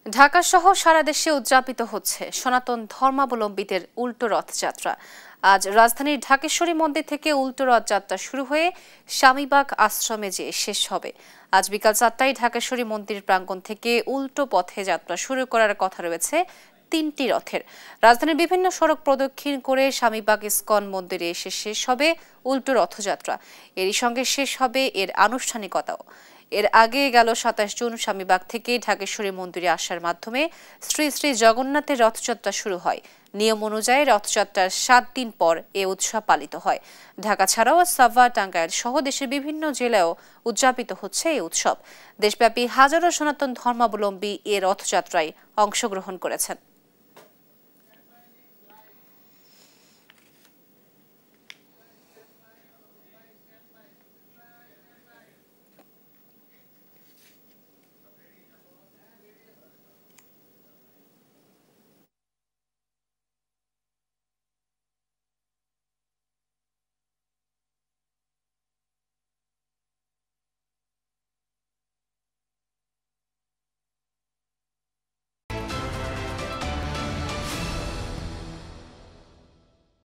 ঢাকা সহ সারা দেশে উদযাপিত হচ্ছে সনাতন ধর্মাবলম্বীদের উল্টো রথযাত্রা। আজ রাজধানীর ঢাকেশ্বরী মন্দির থেকে উল্টো রথযাত্রা শুরু হয়ে স্বামীবাগ আশ্রমে যেয়ে শেষ হবে। আজ বিকাল 4টায় ঢাকেশ্বরী মন্দির প্রাঙ্গণ থেকে উল্টো পথে যাত্রা শুরু করার কথা রয়েছে 3টি রথের। রাজধানীর বিভিন্ন সড়ক প্রদক্ষিণ করে স্বামীবাগ ইস্কন মন্দিরে এসে শেষ হবে উল্টো রথযাত্রা। এরই সঙ্গে শেষ হবে এর আনুষ্ঠানিকতাও। এর আগে গেল 27 জুন স্বামীবাগ থেকে ঢাকেশ্বরী মন্দিরে আসার মাধ্যমে শ্রী শ্রী জগন্নাথের রথযাত্রা শুরু হয়। নিয়ম অনুযায়ী রথযাত্রার 7 দিন পর এ উৎসব পালিত হয়। ঢাকা ছাড়াও সাভার, টাঙ্গাইল সহ দেশের বিভিন্ন জেলায়ও উদযাপিত হচ্ছে এই উৎসব। দেশব্যাপী হাজারো সনাতন ধর্মাবলম্বী এ রথযাত্রায় অংশগ্রহণ করেছেন।